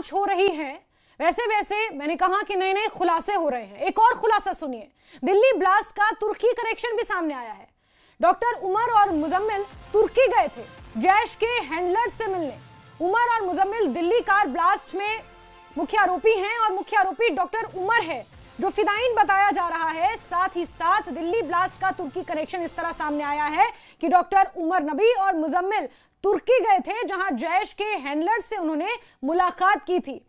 जांच हो रही है वैसे वैसे मैंने कहा कि नए नए खुलासे हो रहे हैं। एक और खुलासा सुनिए, दिल्ली ब्लास्ट का तुर्की कनेक्शन भी सामने आया है। डॉक्टर उमर और मुजम्मिल तुर्की गए थे जैश के हैंडलर्स से मिलने। उमर और मुजम्मिल दिल्ली कार ब्लास्ट में मुख्य आरोपी हैं और मुख्य आरोपी डॉक्टर उमर है जो फिदाइन बताया जा रहा है। साथ ही साथ दिल्ली ब्लास्ट का तुर्की कनेक्शन इस तरह सामने आया है कि डॉक्टर उमर नबी और मुजम्मिल तुर्की गए थे जहां जैश के हैंडलर्स से उन्होंने मुलाकात की थी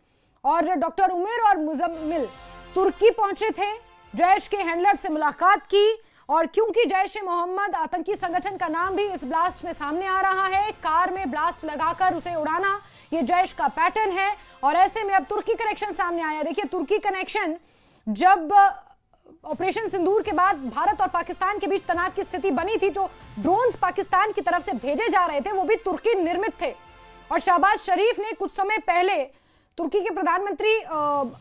और डॉक्टर उमर और मुजम्मिल तुर्की पहुंचे थे, जैश के हैंडलर से मुलाकात की। और क्योंकि जैश ए मोहम्मद आतंकी संगठन का नाम भी इस ब्लास्ट में सामने आ रहा है, कार में ब्लास्ट लगाकर उसे उड़ाना ये जैश का पैटर्न है और ऐसे में अब तुर्की कनेक्शन सामने आया। देखिए, तुर्की कनेक्शन जब ऑपरेशन सिंदूर के बाद भारत और पाकिस्तान के बीच तनाव की स्थिति बनी थी, जो ड्रोन्स पाकिस्तान की तरफ से भेजे जा रहे थे वो भी तुर्की निर्मित थे। और शहबाज शरीफ ने कुछ समय पहले तुर्की के प्रधानमंत्री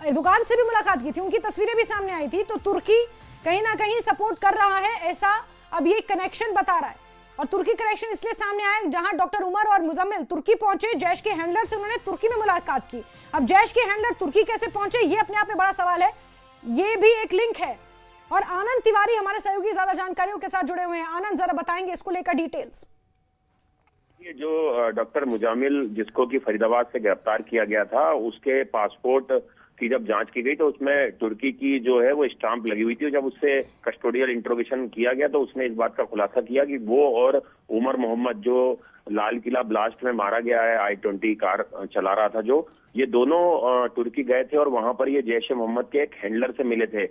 एर्दोगान से भी मुलाकात की थी, उनकी तस्वीरें भी सामने आई थी। तो तुर्की कहीं ना कहीं सपोर्ट कर रहा है, ऐसा अब ये कनेक्शन बता रहा है। और तुर्की कनेक्शन इसलिए सामने आया जहां डॉक्टर उमर और मुजम्मिल तुर्की पहुंचे, जैश के हैंडलर से उन्होंने तुर्की में मुलाकात की। अब जैश के हैंडलर तुर्की कैसे पहुंचे, ये अपने आप में बड़ा सवाल है, ये भी एक लिंक है। और आनंद तिवारी हमारे सहयोगी ज्यादा जानकारियों के साथ जुड़े हुए हैं। आनंद, जरा बताएंगे इसको लेकर डिटेल्स। ये जो डॉक्टर मुजामिल जिसको कि फरीदाबाद से गिरफ्तार किया गया था, उसके पासपोर्ट की जब जांच की गई तो उसमें तुर्की की जो है वो स्टाम्प लगी हुई थी। जब उससे कस्टोडियल इंट्रोगेशन किया गया तो उसने इस बात का खुलासा किया कि वो और उमर मोहम्मद जो लाल किला ब्लास्ट में मारा गया है, I-20 कार चला रहा था जो, ये दोनों तुर्की गए थे और वहां पर ये जैश ए मोहम्मद के एक हैंडलर से मिले थे।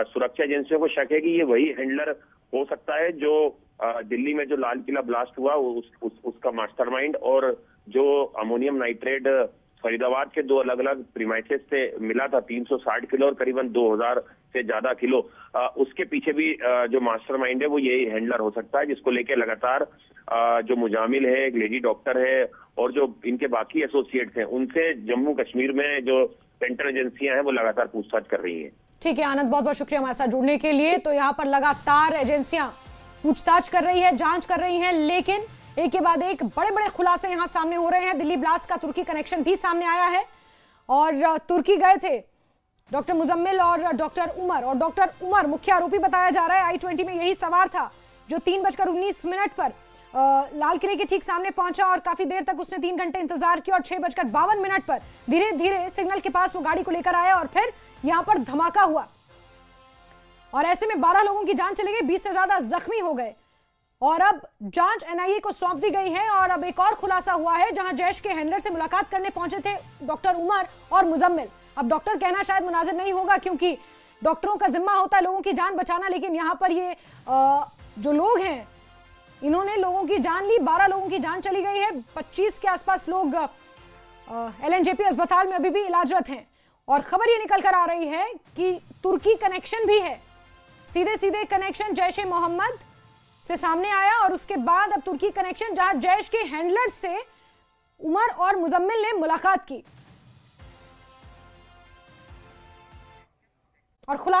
सुरक्षा एजेंसियों को शक है कि ये वही हैंडलर हो सकता है जो दिल्ली में जो लाल किला ब्लास्ट हुआ उसका मास्टरमाइंड, और जो अमोनियम नाइट्रेट फरीदाबाद के दो अलग अलग प्रीमाइसेस से मिला था 360 किलो और करीबन 2000 से ज्यादा किलो, उसके पीछे भी जो मास्टरमाइंड है वो यही हैंडलर हो सकता है, जिसको लेके लगातार जो मुजामिल है, एक लेडी डॉक्टर है और जो इनके बाकी एसोसिएट्स हैं, उनसे जम्मू कश्मीर में जो सेंट्रल एजेंसियां हैं वो लगातार पूछताछ कर रही हैं। ठीक है आनंद, बहुत बहुत शुक्रिया हमारे साथ जुड़ने के लिए। तो यहाँ पर लगातार एजेंसियां पूछताछ कर रही है, जांच कर रही हैं, लेकिन एक के बाद एक बड़े बड़े खुलासे यहां सामने हो रहे हैं। दिल्ली ब्लास्ट का तुर्की कनेक्शन भी सामने आया है और तुर्की गए थे डॉक्टर मुजम्मिल और डॉक्टर उमर, और डॉक्टर उमर मुख्य आरोपी बताया जा रहा है। I-20 में यही सवार था जो 3:19 पर लाल किले के ठीक सामने पहुंचा और काफी देर तक उसने 3 घंटे इंतजार किया और 6:52 पर धीरे धीरे सिग्नल के पास वो गाड़ी को लेकर आया और फिर यहां पर धमाका हुआ और ऐसे में 12 लोगों की जान चली गई, 20 से ज्यादा जख्मी हो गए और अब जांच NIA को सौंप दी गई है। और अब एक और खुलासा हुआ है जहां जैश के हैंडलर से मुलाकात करने पहुंचे थे डॉक्टर उमर और मुजम्मिल। अब डॉक्टर कहना शायद मुनासिब नहीं होगा क्योंकि डॉक्टरों का जिम्मा होता है लोगों की जान बचाना, लेकिन यहां पर ये जो लोग हैं इन्होंने लोगों की जान ली, 12 लोगों की जान चली गई है, 25 के आसपास लोग LNJP अस्पताल में अभी भी इलाजरत हैं। और खबर ये निकल कर आ रही है कि तुर्की कनेक्शन भी है, सीधे सीधे कनेक्शन जैश ए मोहम्मद से सामने आया और उसके बाद अब तुर्की कनेक्शन जहां जैश के हैंडलर्स से उमर और मुजम्मिल ने मुलाकात की और खुलासा